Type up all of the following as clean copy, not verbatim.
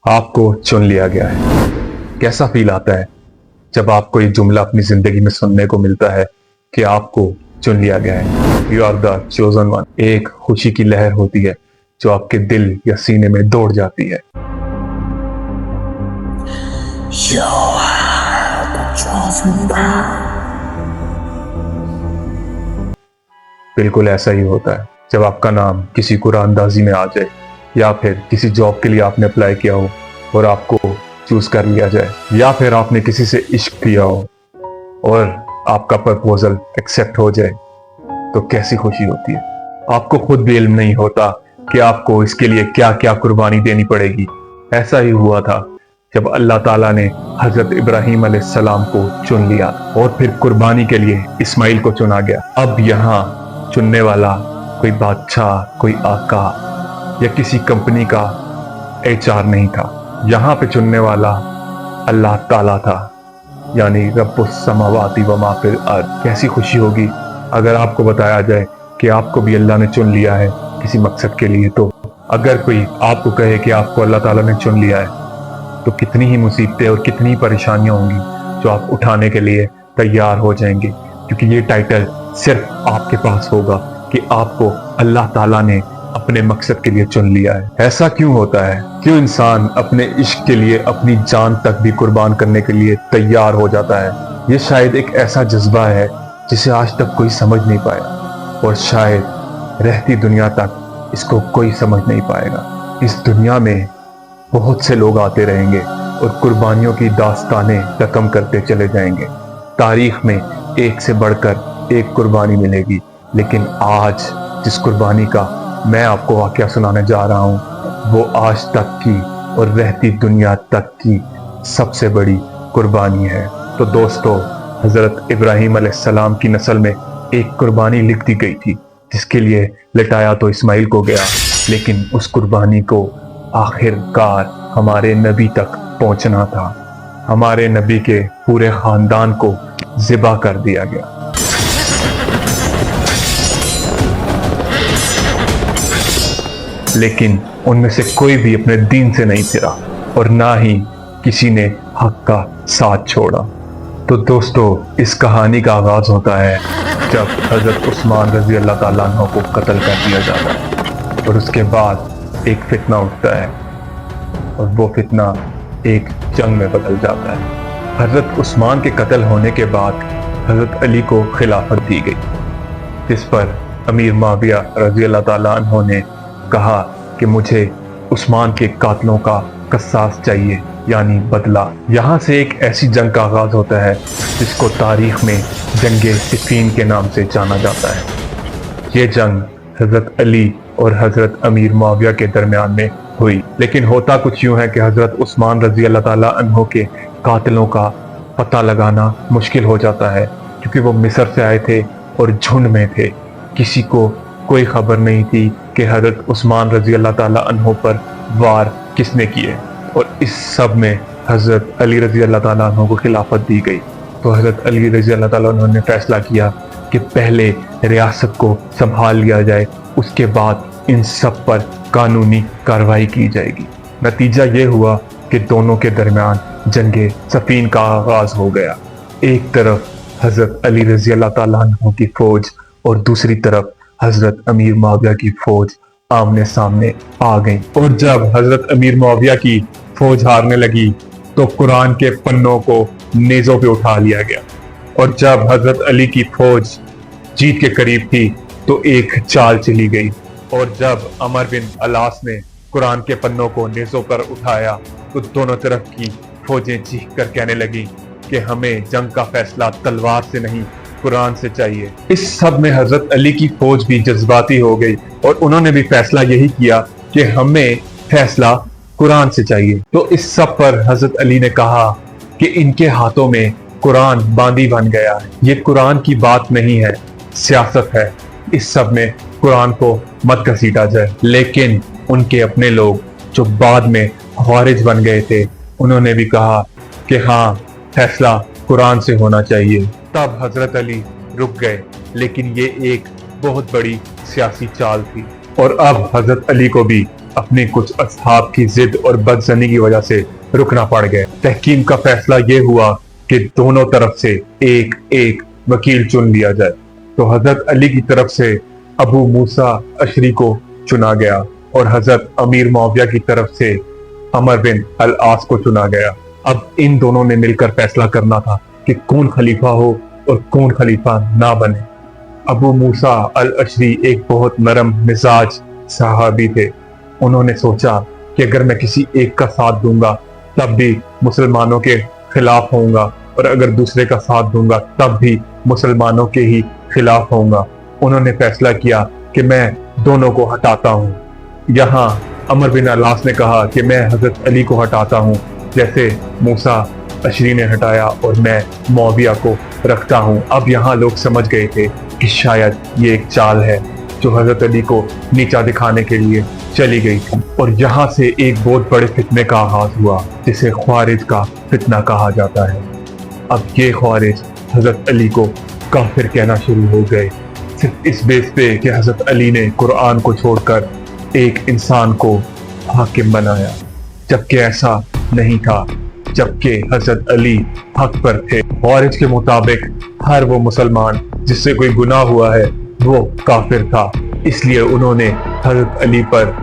आपको चुन लिया गया है। कैसा फील आता है जब आपको ये जुमला अपनी जिंदगी में सुनने को मिलता है कि आपको चुन लिया गया है, you are the chosen one. एक खुशी की लहर होती है जो आपके दिल या सीने में दौड़ जाती है। You are the chosen one. बिल्कुल ऐसा ही होता है जब आपका नाम किसी कुरानदाजी में आ जाए या फिर किसी जॉब के लिए आपने अप्लाई किया हो और आपको चूज कर लिया जाए, या फिर आपने किसी से इश्क किया हो और आपका प्रपोजल एक्सेप्ट हो जाए, तो कैसी खुशी होती है। आपको खुद भी इल्म नहीं होता कि आपको इसके लिए क्या क्या कुर्बानी देनी पड़ेगी। ऐसा ही हुआ था जब अल्लाह ताला ने हजरत इब्राहीम अलैहिस्सलाम को चुन लिया और फिर कुर्बानी के लिए इस्माइल को चुना गया। अब यहाँ चुनने वाला कोई बादशाह, कोई आका या किसी कंपनी का HR नहीं था। यहाँ पे चुनने वाला अल्लाह ताला था, यानी रब्बुस समावाति व मा फिल अर्द। कैसी खुशी होगी अगर आपको बताया जाए कि आपको भी अल्लाह ने चुन लिया है किसी मकसद के लिए। तो अगर कोई आपको कहे कि आपको अल्लाह ताला ने चुन लिया है, तो कितनी ही मुसीबतें और कितनी ही परेशानियां होंगी जो आप उठाने के लिए तैयार हो जाएंगे, क्योंकि ये टाइटल सिर्फ आपके पास होगा कि आपको अल्लाह ताला ने अपने मकसद के लिए चुन लिया है। ऐसा क्यों होता है? क्यों इंसान अपने इश्क के लिए अपनी जान तक भी कुर्बान करने के लिए तैयार हो जाता है? ये शायद एक ऐसा जज्बा है जिसे आज तक कोई समझ नहीं पाया, और शायद रहती दुनिया तक इसको कोई समझ नहीं पाएगा। इस दुनिया में बहुत से लोग आते रहेंगे और कुर्बानियों की दास्तानें रकम करते चले जाएंगे। तारीख में एक से बढ़कर एक कुर्बानी मिलेगी, लेकिन आज जिस कुर्बानी का मैं आपको वाकया सुनाने जा रहा हूँ, वो आज तक की और रहती दुनिया तक की सबसे बड़ी कुर्बानी है। तो दोस्तों, हजरत इब्राहीम अलैहिस्सलाम की नस्ल में एक कुर्बानी लिख दी गई थी, जिसके लिए लटाया तो इस्माइल को गया, लेकिन उस कुर्बानी को आखिरकार हमारे नबी तक पहुंचना था। हमारे नबी के पूरे खानदान को ज़िबा कर दिया गया। लेकिन उनमें से कोई भी अपने दीन से नहीं फिरा और ना ही किसी ने हक का साथ छोड़ा। तो दोस्तों, इस कहानी का आगाज होता है जब हजरत उस्मान रजी अल्लाह ताला अन्हु को कत्ल कर दिया जाता है, और उसके बाद एक फितना उठता है और वो फितना एक जंग में बदल जाता है। हजरत उस्मान के कत्ल होने के बाद हजरत अली को खिलाफत दी गई, जिस पर अमीर मुआविया रजी अल्लाह ताला अन्हु ने कहा कि मुझे उस्मान के कातलों का कसास चाहिए, यानी बदला। यहाँ से एक ऐसी जंग का आगाज होता है जिसको तारीख में जंगे सिफीन के नाम से जाना जाता है। ये जंग हजरत अली और हजरत अमीर मुआविया के दरमियान में हुई, लेकिन होता कुछ यूं है कि हजरत उस्मान रजी अल्लाह ताला अन्हु के कातिलों का पता लगाना मुश्किल हो जाता है, क्योंकि वो मिस्र से आए थे और झुंड में थे। किसी को कोई खबर नहीं थी कि हजरत उस्मान रजी अल्लाह ताला अन्हु पर वार किसने किए, और इस सब में हजरत अली रजी अल्लाह ताला अन्हु को खिलाफत दी गई। तो हजरत अली रजी अल्लाह ताला अन्हु ने फैसला किया कि पहले रियासत को संभाल लिया जाए, उसके बाद इन सब पर कानूनी कार्रवाई की जाएगी। नतीजा ये हुआ कि दोनों के दरमियान जंगे सफीन का आगाज हो गया। एक तरफ हजरत अली रजी अल्लाह ताला अन्हु की फौज और दूसरी तरफ हजरत अमीर मुआविया की फौज आमने सामने आ गई। और जब हजरत अमीर मुआविया की फौज हारने लगी तो कुरान के पन्नों को नेज़ों पे उठा लिया गया, और जब हजरत अली की फौज जीत के करीब थी तो एक चाल चली गई, और जब अमर बिन अलास ने कुरान के पन्नों को नेज़ों पर उठाया तो दोनों तरफ की फौजें चीख कर कहने लगी कि हमें जंग का फैसला तलवार से नहीं, कुरान से चाहिए। इस सब में हजरत अली की फौज भी जज्बाती हो गई और उन्होंने भी फैसला यही किया कि हमें फैसला कुरान से चाहिए। तो इस सब पर हजरत अली ने कहा कि इनके हाथों में कुरान बांदी बन गया है, ये कुरान की बात नहीं है, सियासत है, इस सब में कुरान को मत घसीटा जाए। लेकिन उनके अपने लोग जो बाद में ख्वारिज बन गए थे, उन्होंने भी कहा कि हाँ, फैसला कुरान से होना चाहिए। तब हजरत अली रुक गए, लेकिन ये एक बहुत बड़ी सियासी चाल थी, और अब हजरत अली को भी अपने कुछ असहाब की जिद और बदजनी की वजह से रुकना पड़ गए। तहकीम का फैसला ये हुआ कि दोनों तरफ से एक एक वकील चुन लिया जाए। तो हजरत अली की तरफ से अबू मूसा अशरी को चुना गया और हजरत अमीर मुआविया की तरफ से अमर बिन अल आस को चुना गया। अब इन दोनों ने मिलकर फैसला करना था कि कौन खलीफा हो और कौन खलीफा ना बने। अबू मूसा अल अशरी एक बहुत नरम मिजाज सहाबी थे। उन्होंने सोचा कि अगर मैं किसी एक का साथ दूंगा तब भी मुसलमानों के खिलाफ होऊंगा, और अगर दूसरे का साथ दूंगा तब भी मुसलमानों के ही खिलाफ होऊंगा। उन्होंने फैसला किया कि मैं दोनों को हटाता हूँ। यहाँ अमर बिन अलास ने कहा कि मैं हजरत अली को हटाता हूँ जैसे मूसा अशरी ने हटाया, और मैं मुआविया को रखता हूँ। अब यहाँ लोग समझ गए थे कि शायद ये एक चाल है जो हजरत अली को नीचा दिखाने के लिए चली गई थी। और यहाँ से एक बहुत बड़े फितने का आगाज हुआ जिसे ख्वारिज का फितना कहा जाता है। अब ये ख्वारिज हजरत अली को काफिर कहना शुरू हो गए, सिर्फ इस बेस पे कि हजरत अली ने कुरान को छोड़कर एक इंसान को हाकिम बनाया, जबकि ऐसा नहीं था, जबकि हजरत अली हक पर थे। ख्वारिज के मुताबिक हर वो मुसलमान जिससे कोई गुनाह हुआ है वो काफिर था, इसलिए उन्होंने हजरत अली पर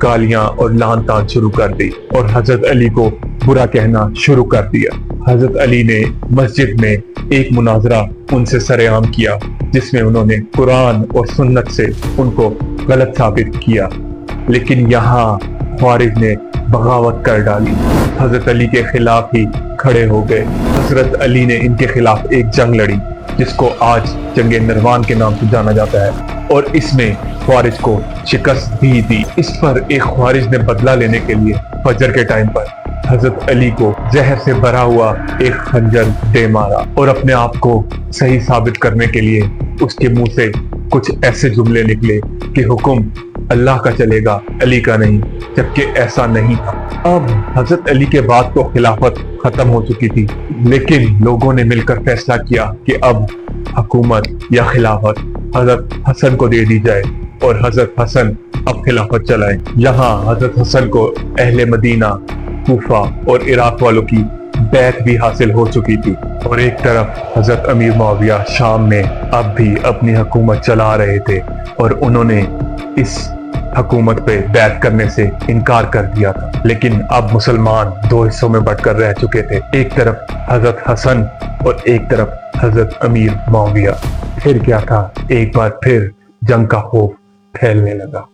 गालियां और लान तान शुरू कर दी और हजरत अली को बुरा कहना शुरू कर दिया। हजरत अली ने मस्जिद में एक मुनाजरा उनसे सरेआम किया जिसमें उन्होंने कुरान और सुन्नत से उनको गलत साबित किया, लेकिन यहाँ ख्वारिज ने बगावत कर डाली, हजरत अली के खिलाफ ही खड़े हो गए। हजरत अली ने इनके खिलाफ एक जंग लड़ी जिसको आज जंगे नरवान के नाम से जाना जाता है, और इसमें ख्वारिज को शिकस्त भी दी। इस पर एक ख्वारिज ने बदला लेने के लिए फजर के टाइम पर हजरत अली को जहर से भरा हुआ एक खंजर दे मारा, और अपने आप को सही साबित करने के लिए उसके मुंह से कुछ ऐसे जुमले निकले कि हुक्म अल्लाह का चलेगा, अली का नहीं, जबकि ऐसा नहीं था। अब हजरत अली के बाद तो खिलाफत खत्म हो चुकी थी, लेकिन लोगों ने मिलकर फैसला किया कि अब हुकूमत या खिलाफत हजरत हसन को दे दी जाए और हजरत हसन अब खिलाफत चलाए। यहाँ हजरत हसन को अहले मदीना, कूफा और इराक वालों की बैत भी हासिल हो चुकी थी, और एक तरफ हजरत अमीर मुआविया शाम में अब भी अपनी हुकूमत चला रहे थे, और उन्होंने इस हुकूमत पे बैत करने से इनकार कर दिया था। लेकिन अब मुसलमान दो हिस्सों में बंटकर रह चुके थे, एक तरफ हजरत हसन और एक तरफ हजरत अमीर मुआविया। फिर क्या था, एक बार फिर जंग का खौफ फैलने लगा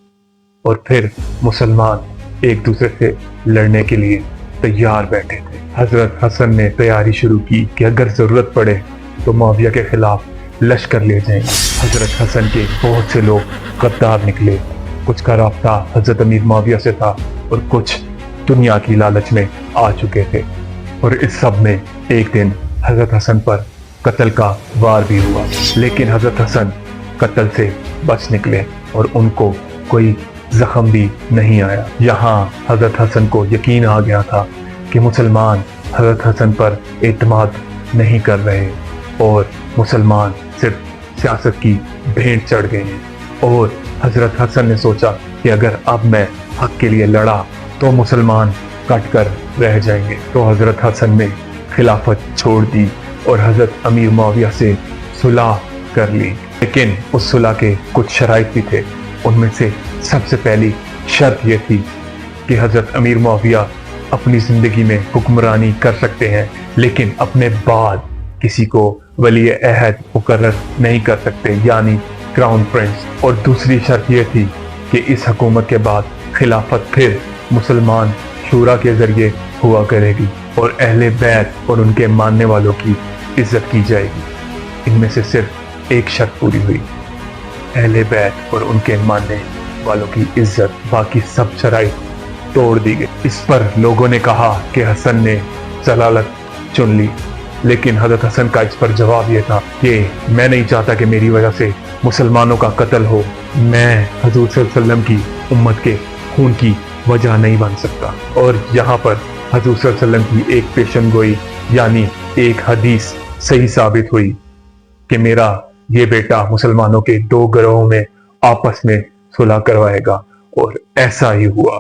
और फिर मुसलमान एक दूसरे से लड़ने के लिए तैयार बैठे थे। हजरत हसन ने तैयारी शुरू की कि अगर जरूरत पड़े तो मुआविया के खिलाफ लश्कर ले जाएंगे। हजरत हसन के बहुत से लोग गद्दार निकले, कुछ का राब्ता हजरत अमीर मुआविया से था और कुछ दुनिया की लालच में आ चुके थे। और इस सब में एक दिन हजरत हसन पर कत्ल का वार भी हुआ, लेकिन हजरत हसन कत्ल से बच निकले और उनको कोई जख्म भी नहीं आया। यहाँ हजरत हसन को यकीन आ गया था कि मुसलमान हजरत हसन पर एतमाद नहीं कर रहे और मुसलमान सिर्फ सियासत की भेंट चढ़ गए हैं। और हजरत हसन ने सोचा कि अगर अब मैं हक के लिए लड़ा तो मुसलमान कट कर रह जाएंगे। तो हजरत हसन ने खिलाफत छोड़ दी और हजरत अमीर मुआविया से सुलह कर ली, लेकिन उस सुलह के कुछ शराइत भी थे। उनमें से सबसे पहली शर्त यह थी कि हजरत अमीर मुआविया अपनी जिंदगी में हुक्मरानी कर सकते हैं, लेकिन अपने बाद किसी को वली अहद मुकर्रर नहीं कर सकते, यानी क्राउन प्रिंस। और दूसरी शर्त यह थी कि इस हुकूमत के बाद खिलाफत फिर मुसलमान शूरा के जरिए हुआ करेगी और अहले बैत और उनके मानने वालों की इज्जत की जाएगी। इनमें से सिर्फ एक शर्त पूरी हुई, अहले बैत और उनके मानने वालों की इज्जत, बाकी सब शराइत तोड़ दी गई। इस पर लोगों ने कहा कि हसन ने जलालत चुन ली, लेकिन हजरत हसन का इस पर जवाब यह था कि मैं नहीं चाहता कि मेरी वजह से मुसलमानों का कत्ल हो। मैं हजूर सल्लल्लाहु अलैहि वसल्लम की उम्मत के खून की वजह नहीं बन सकता। और यहाँ पर हजूर सल्लल्लाहु अलैहि वसल्लम की एक पेशन गोई यानी एक हदीस सही साबित हुई कि मेरा ये बेटा मुसलमानों के दो गिरोहों में आपस में सुलह करवाएगा और ऐसा ही हुआ।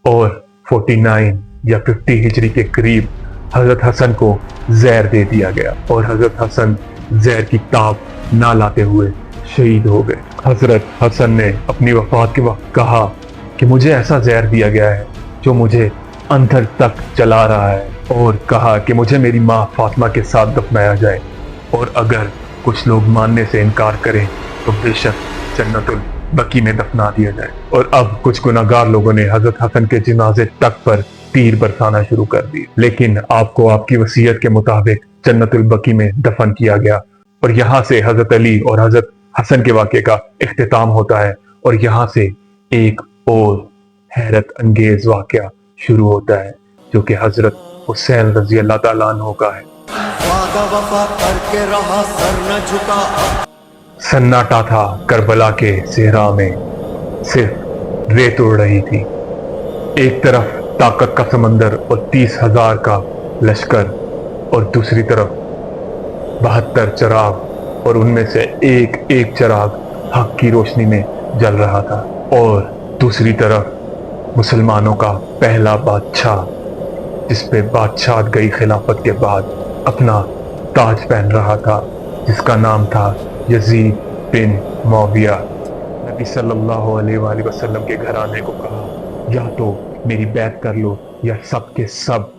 और 49 या 50 हिजरी के करीब हजरत हसन को जहर दे दिया गया और हजरत हसन जहर की ताब ना लाते हुए शहीद हो गए। हजरत हसन ने अपनी वफात के वक्त कहा कि मुझे ऐसा जहर दिया गया है जो मुझे अंदर तक जला रहा है, और कहा कि मुझे मेरी माँ फातिमा के साथ दफनाया जाए, और अगर कुछ लोग मानने से इनकार करें तो बेशक जन्नतुल बकी में दफना दिया जाए। और अब कुछ गुनाहगार लोगों ने हजरत हसन के जनाजे तक पर तीर बरसाना शुरू कर दिए, लेकिन आपको आपकी वसीयत के मुताबिक जन्नतुल बकी में दफन किया गया। और यहाँ से हजरत अली और हजरत हसन के वाक़े का इख्तिताम होता है, और यहाँ से एक और हैरत अंगेज वाक़या शुरू होता है जो कि हजरत हुसैन रजी अल्लाह ताला अन्हु का है। वादा वफा करके रहा सर न झुका। सन्नाटा था करबला के सेहरा में, सिर्फ रेत उड़ रही थी। एक तरफ ताकत का समंदर और 30,000 का लश्कर, और दूसरी तरफ 72 चिराग, और उनमें से एक एक चिराग हक की रोशनी में जल रहा था। और दूसरी तरफ मुसलमानों का पहला बादशाह, जिस पे बादशाह गई खिलाफत के बाद अपना ताज पहन रहा था, जिसका नाम था यजीद बिन मुआविया। नबी सल्लल्लाहु अलैहि वसल्लम के घराने को कहा, या तो मेरी बैत कर लो या सब के सब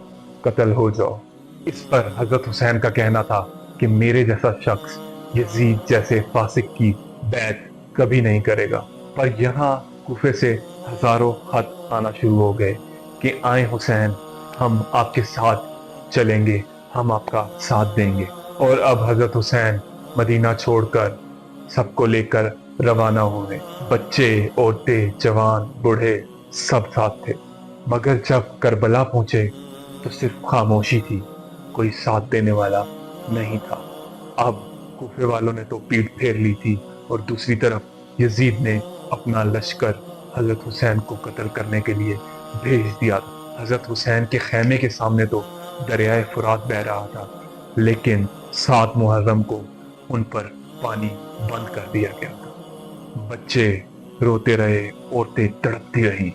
कत्ल हो जाओ। इस पर हजरत हुसैन का कहना था कि मेरे जैसा शख्स यजीद जैसे फासिक की बैत कभी नहीं करेगा। पर यहाँ कूफे से हजारों खत आना शुरू हो गए कि आए हुसैन, हम आपके साथ चलेंगे, हम आपका साथ देंगे। और अब हजरत हुसैन मदीना छोड़कर सबको लेकर रवाना हुए। बच्चे, औरतें, जवान, बूढ़े सब साथ थे। मगर जब करबला पहुंचे तो सिर्फ खामोशी थी, कोई साथ देने वाला नहीं था। अब कूफे वालों ने तो पीठ फेर ली थी, और दूसरी तरफ यजीद ने अपना लश्कर हजरत हुसैन को कत्ल करने के लिए भेज दिया था। हजरत हुसैन के खेमे के सामने तो दरियाए फुरात बह रहा था, लेकिन 7 मुहर्रम को उन पर पानी बंद कर दिया गया था। बच्चे रोते रहे, औरतें तड़पती रहीं,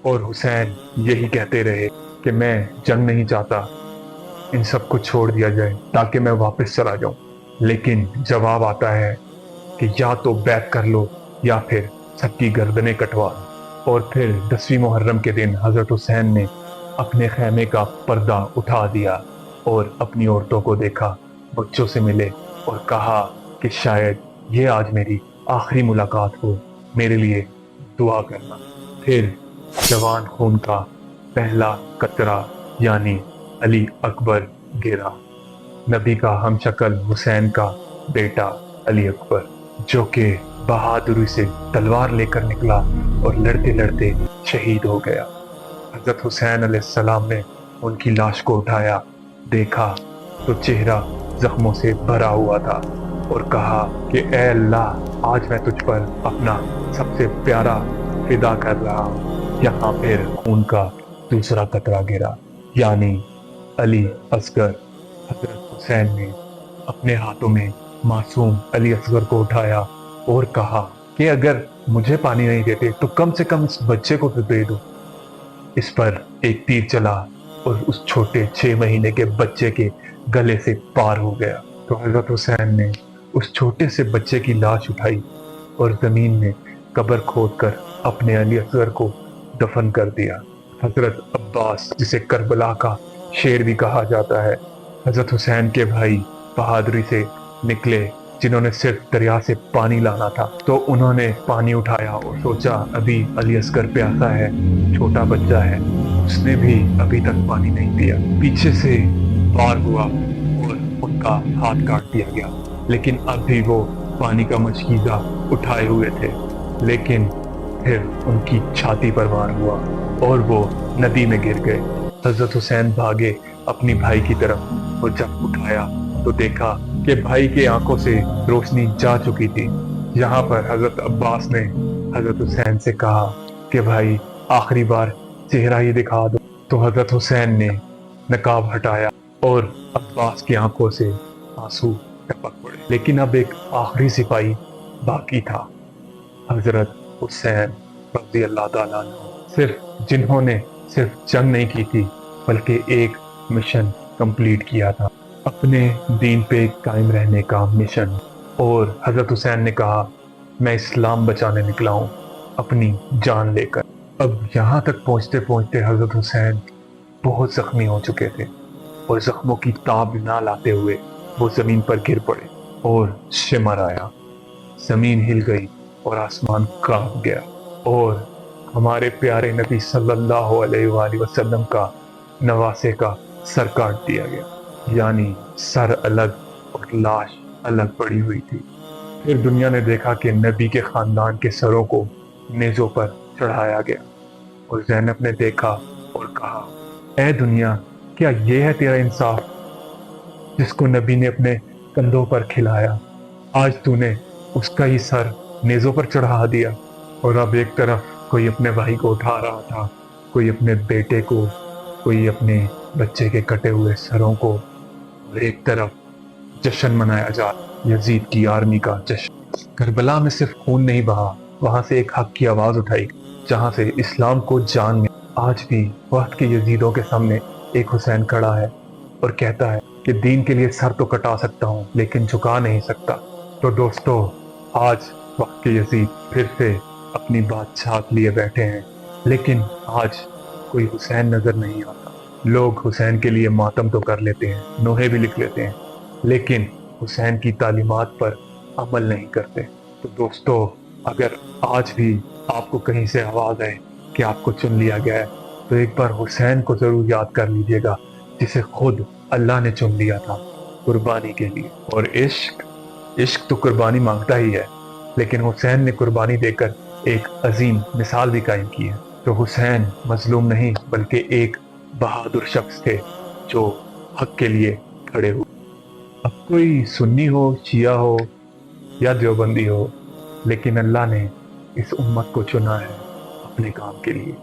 और हुसैन यही कहते रहे कि मैं जंग नहीं चाहता, इन सबको छोड़ दिया जाए ताकि मैं वापस चला जाऊं। लेकिन जवाब आता है कि या तो बैत कर लो या फिर सबकी गर्दनें कटवा दो। और फिर 10वीं मुहर्रम के दिन हजरत हुसैन ने अपने खेमे का पर्दा उठा दिया और अपनी औरतों को देखा, बच्चों से मिले और कहा कि शायद ये आज मेरी आखिरी मुलाकात हो, मेरे लिए दुआ करना। फिर जवान खून का पहला कतरा यानी अली अकबर गिरा, नबी का हमशक्ल हुसैन का बेटा अली अकबर, जो कि बहादुरी से तलवार लेकर निकला और लड़ते लड़ते शहीद हो गया। हजरत हुसैन अलैहिस्सलाम ने उनकी लाश को उठाया, देखा तो चेहरा जख्मों से भरा हुआ था और कहा कि ए अल्लाह, आज मैं तुझ पर अपना सबसे प्यारा फिदा कर रहा हूँ। यहाँ फिर खून का दूसरा कतरा गिरा, यानी अली असगर। हजरत हुसैन ने अपने हाथों में मासूम अली असगर को उठाया और कहा कि अगर मुझे पानी नहीं देते तो कम से कम इस बच्चे को तो दे दो। इस पर एक तीर चला और उस छोटे 6 महीने के बच्चे के गले से पार हो गया। तो हजरत हुसैन ने उस छोटे से बच्चे की लाश उठाई और जमीन में कब्र खोदकर अपने अली असगर को दफन कर दिया। हजरत अब्बास, जिसे करबला का शेर भी कहा जाता है, हजरत हुसैन के भाई बहादुरी से निकले, जिन्होंने सिर्फ दरिया से पानी लाना था। तो उन्होंने पानी उठाया और सोचा अभी अली असगर प्यासा है, छोटा बच्चा है, उसने भी अभी तक पानी नहीं पिया। पीछे से वार हुआ और उनका हाथ काट दिया गया, लेकिन अब भी वो पानी का मशकीजा उठाए हुए थे। लेकिन फिर उनकी छाती पर वार हुआ और वो नदी में गिर गए। हजरत हुसैन भागे अपनी भाई की तरफ और जब उठाया तो देखा कि भाई के आंखों से रोशनी जा चुकी थी। यहाँ पर हजरत अब्बास ने हजरत हुसैन से कहा कि भाई आखिरी बार चेहरा ही दिखा दो। तो हजरत हुसैन ने नकाब हटाया और अब्बास की आंखों से आंसू टपक पड़े। लेकिन अब एक आखिरी सिपाही बाकी था, हजरत हुसैन रज़ी अल्लाह ताला अन्हु, सिर्फ जिन्होंने सिर्फ जंग नहीं की थी बल्कि एक मिशन कंप्लीट किया था, अपने दीन पे कायम रहने का मिशन। और हजरत हुसैन ने कहा, मैं इस्लाम बचाने निकला हूँ अपनी जान लेकर। अब यहाँ तक पहुँचते पहुँचते हजरत हुसैन बहुत जख्मी हो चुके थे और जख्मों की ताब ना लाते हुए वो जमीन पर गिर पड़े और शिमर आया, जमीन हिल गई और आसमान कांप गया और हमारे प्यारे नबी सल्लल्लाहु अलैहि वसल्लम का नवासे का सर काट दिया गया, यानी सर अलग और लाश अलग पड़ी हुई थी। फिर दुनिया ने देखा कि नबी के खानदान के सरों को नेज़ों पर चढ़ाया गया और ज़ैनब ने देखा और कहा, ऐ दुनिया, क्या ये है तेरा इंसाफ जिसको नबी ने अपने कंधों पर खिलाया, आज तूने उसका ही सर नेज़ों पर चढ़ा दिया। और अब एक तरफ कोई अपने भाई को उठा रहा था, कोई अपने बेटे को, कोई अपने बच्चे के कटे हुए सरों को, और एक तरफ जश्न मनाया जा यजीद की आर्मी का जश्न। करबला में सिर्फ खून नहीं बहा, वहां से एक हक की आवाज उठाई जहां से इस्लाम को जान में। आज भी वक्त के यजीदों के सामने एक हुसैन खड़ा है और कहता है कि दीन के लिए सर तो कटा सकता हूँ लेकिन झुका नहीं सकता। तो दोस्तों, आज वक्त के यजीद फिर से अपनी बात छाप लिए बैठे हैं, लेकिन आज कोई हुसैन नजर नहीं आता। लोग हुसैन के लिए मातम तो कर लेते हैं, नोहे भी लिख लेते हैं, लेकिन हुसैन की तालीमात पर अमल नहीं करते। तो दोस्तों, अगर आज भी आपको कहीं से आवाज आए कि आपको चुन लिया गया है, तो एक बार हुसैन को जरूर याद कर लीजिएगा जिसे खुद अल्लाह ने चुन लिया था कुर्बानी के लिए। और इश्क तो कुर्बानी मांगता ही है, लेकिन हुसैन ने कुर्बानी देकर एक अजीम मिसाल भी कायम की है। तो हुसैन मजलूम नहीं बल्कि एक बहादुर शख्स थे जो हक के लिए खड़े हुए। अब कोई सुन्नी हो, शिया हो या देवबंदी हो, लेकिन अल्लाह ने इस उम्मत को चुना है अपने काम के लिए।